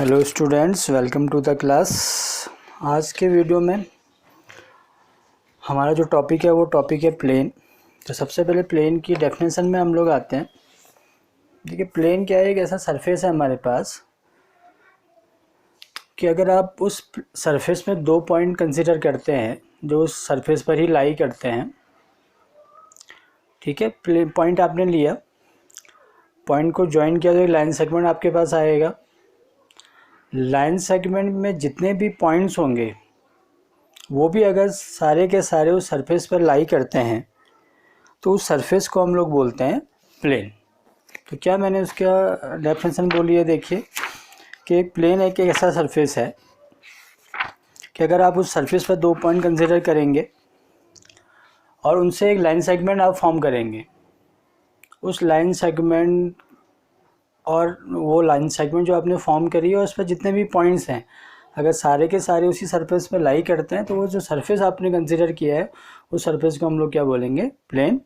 Hello students, welcome to the class. आज के video में हमारा जो टॉपिक है वो टॉपिक है प्लेन। तो सबसे पहले प्लेन की डेफिनेशन में हम लोग आते हैं। देखिए, प्लेन क्या है? एक ऐसा सरफेस है हमारे पास कि अगर आप उस सरफेस में दो पॉइंट कंसिडर करते हैं जो उस सरफेस पर ही लाई करते हैं, ठीक है। पॉइंट आपने लिया, पॉइंट को ज्वाइन किया तो एक लाइन सेगमेंट आपके पास आएगा। लाइन सेगमेंट में जितने भी पॉइंट्स होंगे वो भी अगर सारे के सारे उस सरफेस पर लाई करते हैं तो उस सरफेस को हम लोग बोलते हैं प्लेन। तो क्या मैंने उसका डेफिनेशन बोली है? देखिए कि एक प्लेन एक ऐसा सरफेस है कि अगर आप उस सरफेस पर दो पॉइंट कंसिडर करेंगे और उनसे एक लाइन सेगमेंट आप फॉर्म करेंगे, उस लाइन सेगमेंट और वो लाइन सेगमेंट जो आपने फॉर्म करी है उस पर जितने भी पॉइंट्स हैं अगर सारे के सारे उसी सरफेस पर लाई करते हैं तो वो जो सरफेस आपने कंसिडर किया है उस सरफेस को हम लोग क्या बोलेंगे? Plane.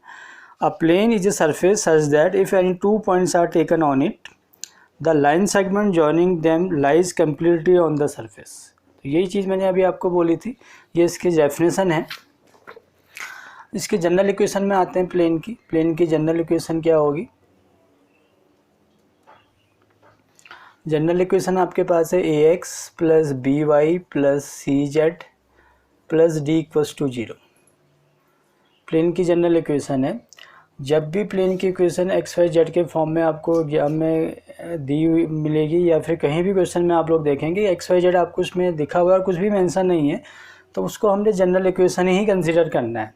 A plane is a surface such that if any two points are taken on it the line segment joining them lies completely on the surface. तो यही चीज़ मैंने अभी आपको बोली थी, ये इसकी डेफिनेशन है। इसके जनरल इक्वेशन में आते हैं। प्लेन की जनरल इक्वेशन क्या होगी? जनरल इक्वेशन आपके पास है ax plus b y plus c z plus d equals to 0। Plane की जनरल इक्वेशन है। जब भी प्लेन की इक्वेशन एक्स वाई जेड के फॉर्म में आपको एग्जाम में दी हुई मिलेगी या फिर कहीं भी क्वेश्चन में आप लोग देखेंगे एक्स वाई जेड आपको उसमें दिखा हुआ है और कुछ भी मेंशन नहीं है, तो उसको हमने जनरल इक्वेशन ही कंसिडर करना है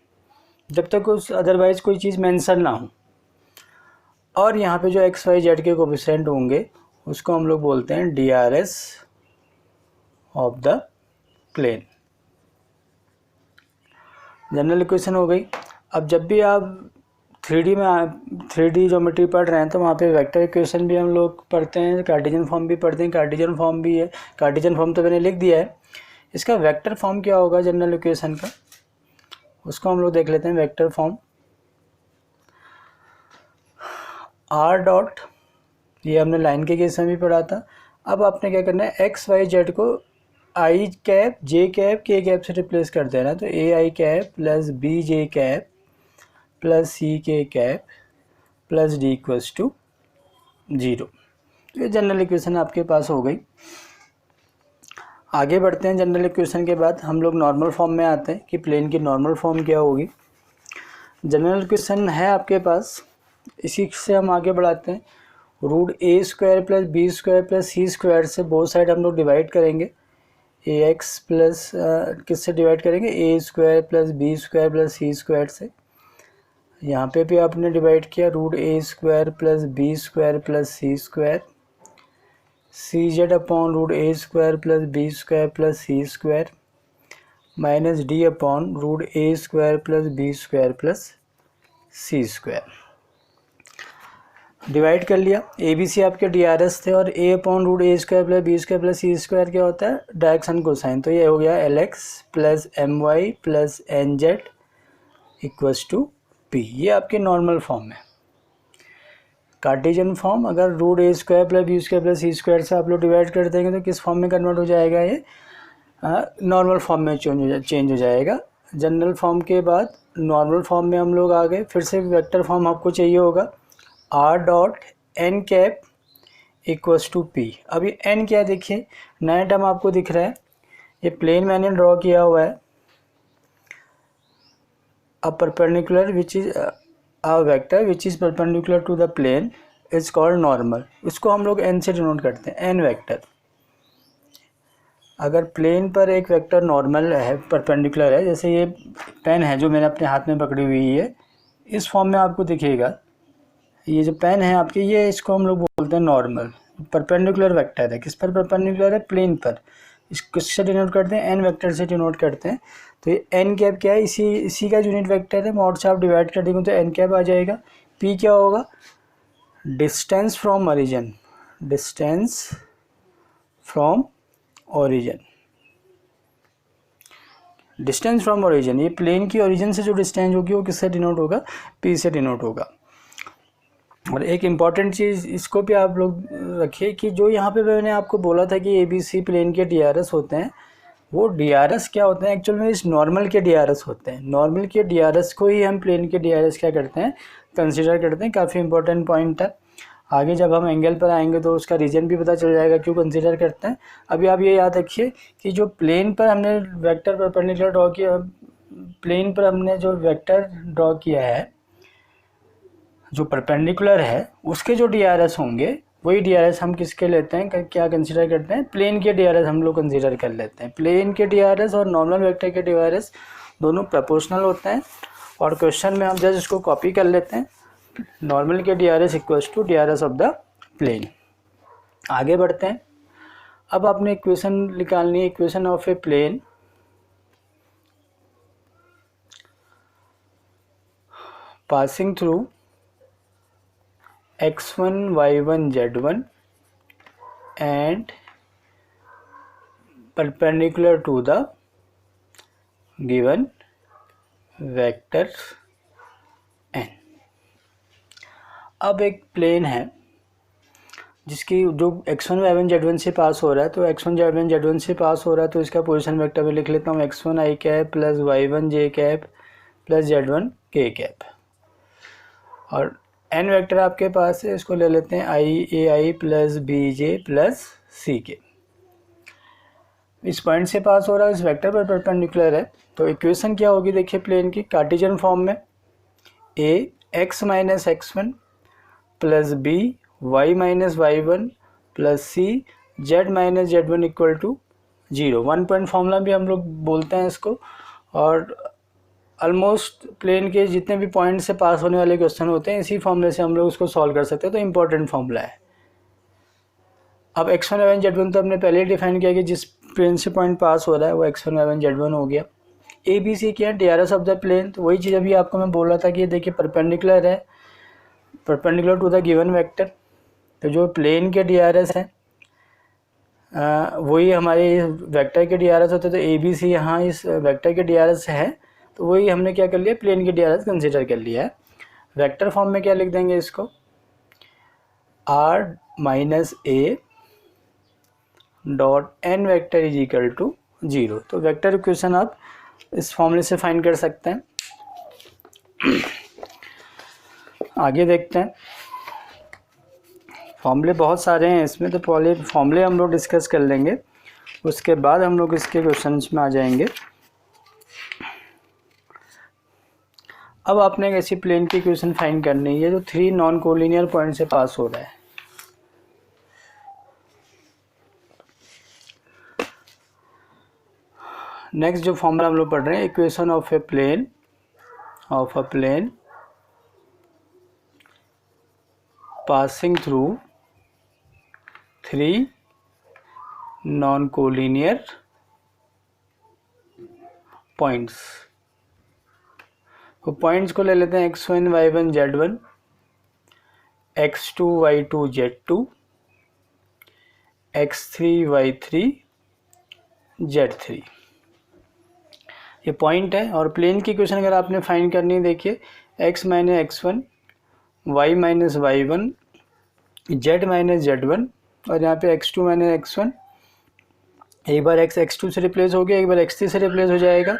जब तक उस अदरवाइज कोई चीज़ मेंशन ना हो। और यहाँ पे जो एक्स वाई जेड के कोफिशिएंट होंगे उसको हम लोग बोलते हैं DRS of the plane. General equation हो गई। अब जब भी आप 3D ज्योमेट्री पढ़ रहे हैं तो वहाँ पे वेक्टर इक्वेशन भी हम लोग पढ़ते हैं, कार्टेशियन फॉर्म भी पढ़ते हैं। कार्टेशियन फॉर्म भी है, कार्टेशियन फॉर्म तो मैंने लिख दिया है। इसका वेक्टर फॉर्म क्या होगा जनरल इक्वेशन का, उसको हम लोग देख लेते हैं। वेक्टर फॉर्म R डॉट, ये हमने लाइन के केस में भी पढ़ा था। अब आपने क्या करना है, एक्स वाई जेड को i cap j cap k cap से रिप्लेस कर देना। तो a i cap plus b j cap plus c k cap plus d equals to 0। तो ये जनरल इक्वेशन आपके पास हो गई। आगे बढ़ते हैं। जनरल इक्वेशन के बाद हम लोग नॉर्मल फॉर्म में आते हैं कि प्लेन की नॉर्मल फॉर्म क्या होगी। जनरल इक्वेशन है आपके पास, इसी से हम आगे बढ़ाते हैं। Root a square plus b square plus c square से बोथ साइड हम लोग डिवाइड करेंगे। ए एक्स प्लस किससे डिवाइड करेंगे? A square plus b square plus c square से। यहाँ पे भी आपने डिवाइड किया root a square plus b square plus c square, c z upon root a square plus b square plus c square minus d upon root a square plus b square plus c square. Divide कर लिया। A b c आपके DRS थे और a upon root a square plus b square plus c square क्या होता है? Direction cosine. तो ये हो गया LX plus MY plus NZ equals to P। ये आपके नॉर्मल फॉर्म है। कार्टेशियन फॉर्म अगर root a square plus b square plus c square से आप लोग डिवाइड कर देंगे तो किस फॉर्म में कन्वर्ट हो जाएगा? ये नॉर्मल फॉर्म में चेंज हो जाएगा। जनरल फॉर्म के बाद नॉर्मल फॉर्म में हम लोग आ गए। फिर से वेक्टर फॉर्म आपको चाहिए होगा। R dot n cap equals to P। अब ये n क्या है? देखिए नया टर्म आपको दिख रहा है, ये प्लेन मैंने ड्रॉ किया हुआ है। A perpendicular which is a vector which is perpendicular to the plane is called normal. इसको हम लोग n से डिनोट करते हैं, n वेक्टर। अगर प्लेन पर एक वेक्टर नॉर्मल है, परपेंडिकुलर है, जैसे ये पेन है जो मैंने अपने हाथ में पकड़ी हुई है, इस फॉर्म में आपको दिखेगा। ये जो पेन है आपके, ये इसको हम लोग बोलते हैं नॉर्मल। परपेंडिकुलर वेक्टर है, किस पर परपेंडिकुलर है? प्लेन पर। किससे डिनोट करते हैं? एन वेक्टर से डिनोट करते हैं। तो ये एन कैप क्या है? इसी का यूनिट वेक्टर है। मॉड से आप डिवाइड कर देंगे तो एन कैप आ जाएगा। पी क्या होगा? Distance from origin, distance from origin, distance from origin. ये प्लेन की ओरिजिन से जो डिस्टेंस होगी वो किससे डिनोट होगा? पी से डिनोट होगा। और एक इम्पॉर्टेंट चीज़ इसको भी आप लोग रखिए कि जो यहाँ पे मैंने आपको बोला था कि ABC प्लेन के DRS होते हैं, वो DRS क्या होते हैं एक्चुअल में, इस नॉर्मल के DRS होते हैं। नॉर्मल के DRS को ही हम प्लेन के DRS क्या करते हैं, कंसिडर करते हैं। काफ़ी इंपॉर्टेंट पॉइंट है, आगे जब हम एंगल पर आएंगे तो उसका रीजन भी पता चल जाएगा क्यों कंसिडर करते हैं। अभी आप ये याद रखिए कि जो प्लेन पर हमने वेक्टर परपेंडिकुलर ड्रॉ किया, प्लेन पर हमने जो वेक्टर ड्रॉ किया है जो परपेंडिकुलर है, उसके जो DRS होंगे वही DRS हम किसके लेते हैं, क्या कंसिडर करते हैं, प्लेन के DRS हम लोग कंसिडर कर लेते हैं। प्लेन के DRS और नॉर्मल वेक्टर के DRS दोनों प्रोपोर्शनल होते हैं। और क्वेश्चन में हम जस्ट इसको कॉपी कर लेते हैं, नॉर्मल के DRS equals to DRS of the plane. आगे बढ़ते हैं। अब आपने इक्वेशन निकालनी है, equation of a plane passing through x1 y1 z1 and perpendicular to the given vector n। अब एक प्लेन है जिसकी जो x1 y1 z1 से पास हो रहा है, तो x1 y1 z1 से पास हो रहा है तो इसका पोजीशन वेक्टर में लिख लेता हूँ x1 i cap plus y1 j cap plus z1 k cap. और n वेक्टर आपके पास है, इसको ले लेते हैं i plus bj plus ck। इस पॉइंट से पास हो रहा है, इस वेक्टर पर परपेंडिकुलर है, तो इक्वेशन क्या होगी देखिए प्लेन की, कार्टेशियन फॉर्म में a x minus x1 plus b y minus y1 plus c z minus z1 equal to 0। 1 point formula भी हम लोग बोलते हैं इसको। और ऑलमोस्ट प्लेन के जितने भी पॉइंट से पास होने वाले क्वेश्चन होते हैं, इसी फॉर्मूले से हम लोग उसको सॉल्व कर सकते हैं, तो इम्पोर्टेंट फॉर्मूला है। अब x1 y1 z1 तो हमने पहले ही डिफाइन किया कि जिस प्लेन से पॉइंट पास हो रहा है वो x1 y1 z1 हो गया। ABC क्या है, DRS ऑफ द प्लेन, तो वही चीज़ अभी आपको मैं बोल रहा था कि देखिए परपेंडिकुलर है, perpendicular to the given vector, तो जो प्लेन के DRS है वही हमारे वेक्टर के DRS होते हैं। तो ABC यहाँ इस वेक्टर के DRS है, तो वही हमने क्या कर लिया, प्लेन के DRS कंसिडर कर लिया है। वेक्टर फॉर्म में क्या लिख देंगे इसको, r minus a dot n vector is equal to 0। तो वेक्टर इक्वेशन आप इस फॉर्मूले से फाइंड कर सकते हैं। आगे देखते हैं, फॉर्मूले बहुत सारे हैं इसमें, तो पहले फॉर्मूले हम लोग डिस्कस कर लेंगे, उसके बाद हम लोग इसके क्वेश्चंस में आ जाएंगे। अब आपने एक ऐसी प्लेन की इक्वेशन फाइंड करनी है जो 3 नॉन कोलिनियर पॉइंट से पास हो रहा है। नेक्स्ट जो फॉर्मूला हम लोग पढ़ रहे हैं, equation of a plane passing through 3 non collinear points. तो पॉइंट्स को ले लेते हैं x1 y1 z1, x2 y2 z2, x3 y3 z3, ये पॉइंट है। और प्लेन की इक्वेशन अगर आपने फाइंड करनी है, देखिए x minus x1, y minus y1, z minus z1, और यहाँ पे x2 माइनस x1, एक बार x x2 से रिप्लेस हो गया, एक बार x3 से रिप्लेस हो जाएगा,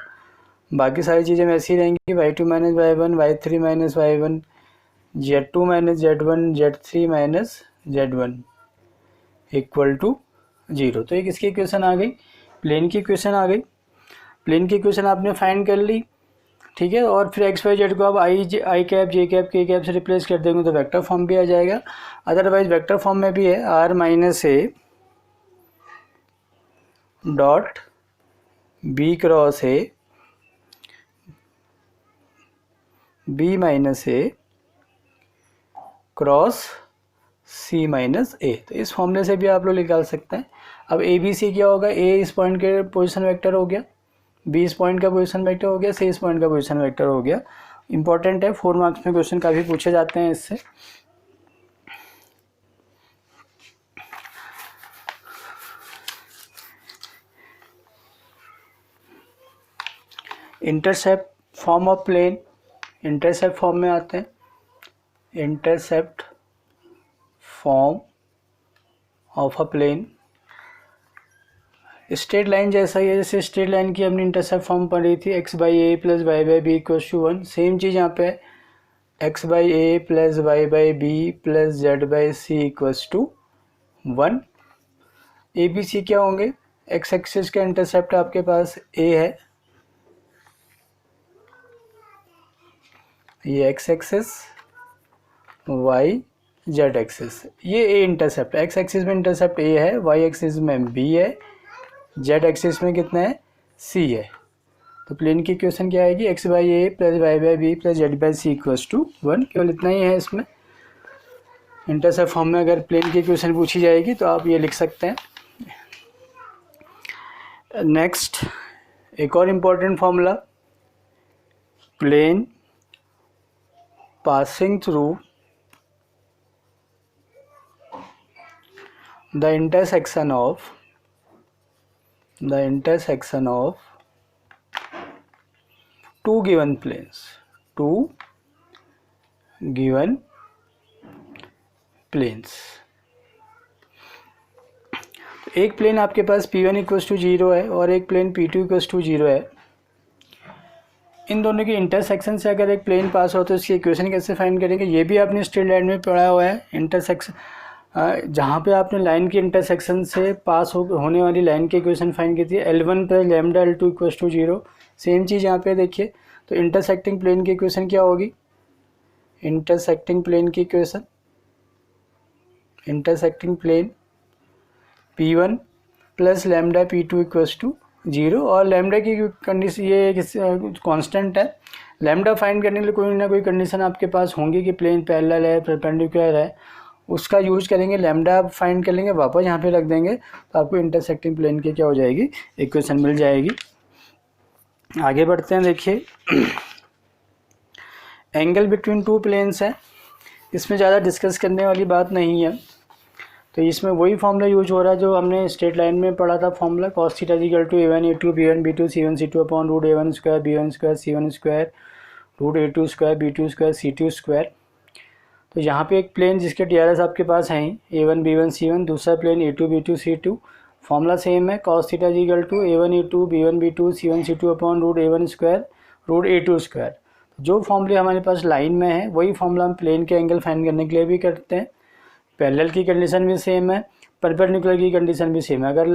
बाकी सारी चीज़ें वैसी रहेंगी, y2 minus y1, y3 minus y1, z2 minus z1, z3 minus z1 equal to 0। तो एक इसकी इक्वेशन आ गई, प्लेन की इक्वेशन आ गई। प्लेन की इक्वेशन आपने फाइंड कर ली, ठीक है। और फिर एक्स वाई जेड को आप आई cap j cap k cap से रिप्लेस कर देंगे तो वेक्टर फॉर्म भी आ जाएगा। अदरवाइज वेक्टर फॉर्म में भी है, r minus a dot b cross a, b minus a cross c minus a. तो इस फॉर्मूले से भी आप लोग निकाल सकते हैं। अब ए बी सी क्या होगा, ए इस पॉइंट के पोजीशन वेक्टर हो गया, बी इस पॉइंट का पोजीशन वेक्टर हो गया, सी इस पॉइंट का पोजीशन वेक्टर हो गया। इंपॉर्टेंट है, 4 मार्क्स में क्वेश्चन काफ़ी पूछे जाते हैं इससे। Intercept form of plane, intercept form में आते हैं। Intercept form of a plane, straight line जैसा ही है, जैसे स्ट्रेट लाइन की हमने इंटरसेप्ट फॉर्म पढ़ी थी x by a plus y by b equals to 1। Same चीज़ यहाँ पे x by a plus y by b plus z by c equals to 1। A b c क्या होंगे, x एक्सिस का इंटरसेप्ट आपके पास a है, ये x axis, y z axis, ये a इंटरसेप्ट, x एक्सिस में इंटरसेप्ट a है, y axis में b है, z एक्सिस में कितना है, c है। तो प्लेन की इक्वेशन क्या आएगी, x by a plus y by b plus z by c equals to 1। केवल इतना ही है इसमें। इंटरसेप्ट फॉर्म में अगर प्लेन की इक्वेशन पूछी जाएगी तो आप ये लिख सकते हैं। नेक्स्ट एक और important formula, plane passing through the intersection of two given planes, एक प्लेन आपके पास P1 इक्वल्स टू 0 है और एक प्लेन P2 इक्वल्स टू 0 है। इन दोनों के इंटरसेक्शन से अगर एक प्लेन पास हो तो इसकी इक्वेशन कैसे फाइंड करेंगे, ये भी आपने स्ट्रेट लाइन में पढ़ा हुआ है। इंटरसेक्शन जहाँ पे आपने लाइन की इंटरसेक्शन से पास होने वाली लाइन की इक्वेशन फाइंड की थी, L1 plus lambda L2 equals to 0। Same चीज़ यहाँ पे देखिए, तो इंटरसेक्टिंग प्लेन की इक्वेशन क्या होगी, intersecting plane P1 plus lambda P2 equals to 0। और लैम्डा की कंडीशन ये कांस्टेंट है, लैम्डा फाइंड करने के लिए कोई ना कोई कंडीशन आपके पास होंगी कि प्लेन पैरेलल है, परपेंडिकुलर है, उसका यूज करेंगे, लैम्डा फाइंड कर लेंगे, वापस यहाँ पे रख देंगे तो आपको इंटरसेक्टिंग प्लेन की क्या हो जाएगी, इक्वेशन मिल जाएगी। आगे बढ़ते हैं। देखिए एंगल बिटवीन टू प्लेन्स है, इसमें ज़्यादा डिस्कस करने वाली बात नहीं है। तो इसमें वही फॉर्मूला यूज हो रहा है जो हमने स्ट्रेट लाइन में पढ़ा था formula, cos theta equal to a1 a2 b1 b2 c1 c2 upon root a1 square b1 square c1 square root a2 square b2 square c2 square. तो यहाँ पे एक प्लेन जिसके टीआरएस आपके पास हैं a1 b1 c1, दूसरा plane a2 b2 c2, formula same है, cos theta equal to a1 a2 b1 b2 c1 c2 upon root a1 square root a2 square. जो फॉर्मूले हमारे पास लाइन में है वही फॉर्मूला हम प्लेन के एंगल फाइंड करने के लिए भी करते हैं। पैरेलल की कंडीशन भी सेम है, परपेंडिकुलर की कंडीशन भी सेम है। अगर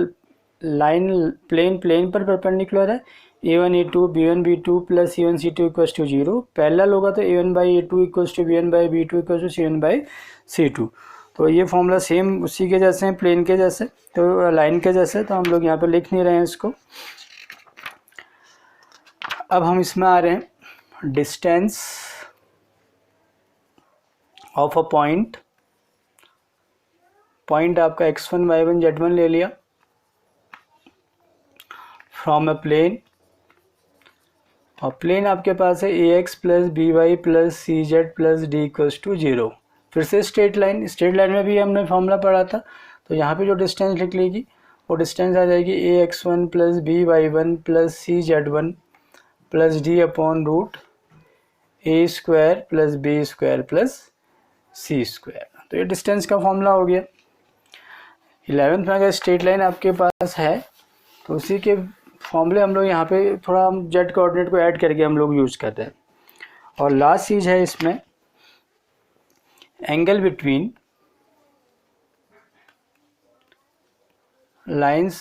लाइन प्लेन पर परपेंडिकुलर है, a1 a2 b1 b2 plus c1 c2 equals to 0, parallel होगा तो a1 by a2 equals to b1 by b2 equals to c1 by c2। तो ये फॉर्मूला सेम उसी के जैसे हैं, प्लेन के जैसे, तो लाइन के जैसे, तो हम लोग यहाँ पे लिख नहीं रहे हैं इसको। अब हम इसमें आ रहे हैं, डिस्टेंस ऑफ अ पॉइंट आपका x1 y1 z1 ले लिया, फ्रॉम अ प्लेन, और प्लेन आपके पास है ax plus by plus cz plus d equals to 0। फिर से स्ट्रेट लाइन में भी हमने फॉर्मूला पढ़ा था, तो यहाँ पे जो डिस्टेंस लिख लेगी वो डिस्टेंस आ जाएगी ax1 plus by1 plus cz1 plus d upon root a square plus b square plus c square. तो ये डिस्टेंस का फॉर्मूला हो गया। 11th में अगर स्ट्रेट लाइन आपके पास है तो उसी के फॉर्मूले हम लोग यहाँ पे थोड़ा हम जेड कोऑर्डिनेट को ऐड करके हम लोग यूज़ करते हैं। और लास्ट चीज़ है इसमें, angle between line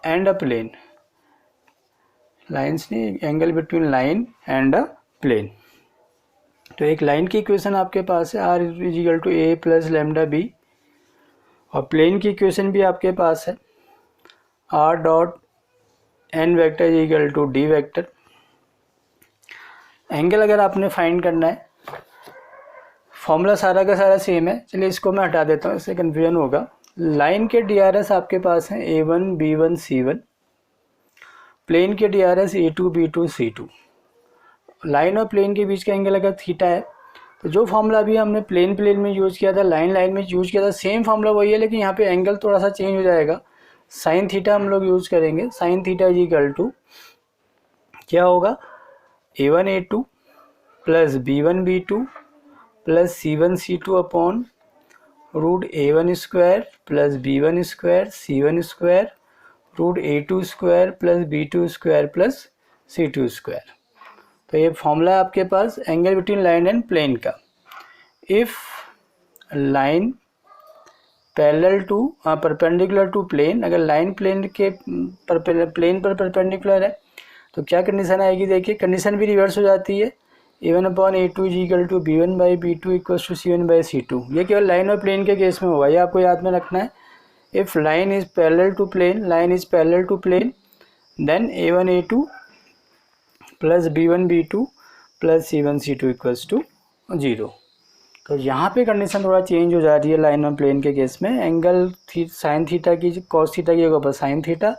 and a plane, lines नहीं, angle between line and a plane. तो एक लाइन की इक्वेशन आपके पास है r equal to a plus lambda b, और प्लेन की इक्वेशन भी आपके पास है r dot n vector equal to d vector. Angle अगर आपने फाइंड करना है, फॉर्मूला सारा का सारा सेम है, चलिए इसको मैं हटा देता हूँ, इससे कन्फ्यूजन होगा। लाइन के डीआरएस आपके पास हैं a1 b1 c1, प्लेन के DRS a2 b2 c2। Line और प्लेन के बीच का एंगल अगर थीटा है, तो जो फॉर्मूला अभी हमने प्लेन में यूज़ किया था, लाइन में यूज़ किया था, सेम फॉर्मूला वही है, लेकिन यहाँ पे एंगल थोड़ा सा चेंज हो जाएगा। साइन थीटा हम लोग यूज़ करेंगे, sine theta is equal to क्या होगा, a1 a2 plus b1 b2 plus C1 C2 upon root A1 square plus B1 square C1 square root A2 square plus B2 square plus C2 square. तो ये formula है आपके पास angle between line and plane का। If line parallel to perpendicular to plane, अगर line plane के plane पर perpendicular है तो क्या कंडीशन आएगी, देखिए कंडीशन भी रिवर्स हो जाती है। A1/A2 is equal to B1/B2 equal to C1/C2। ये केवल लाइन और प्लेन के केस में होगा, ये आपको याद में रखना है। If line is parallel to plane, line is parallel to plane, then A1/A2 plus B1/B2 plus C1/C2 equals to 0। तो यहाँ पे कंडीशन थोड़ा चेंज हो जा रही है लाइन और प्लेन के केस में। एंगल साइन थीटा की कॉस थीटा की होगा साइन थीटा,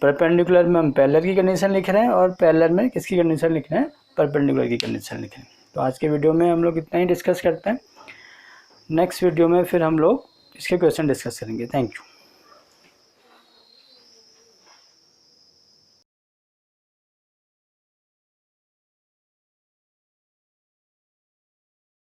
परपेंडिकुलर में हम पैरेलल की कंडीशन लिख रहे हैं और पैरेलल में किसकी कंडीशन लिख रहे हैं, परपेंडिकुलर की कंडीशन लिख रहे हैं। तो आज के वीडियो में हम लोग इतना ही डिस्कस करते हैं। नेक्स्ट वीडियो में फिर हम लोग इसके क्वेश्चन डिस्कस करेंगे। Thank you.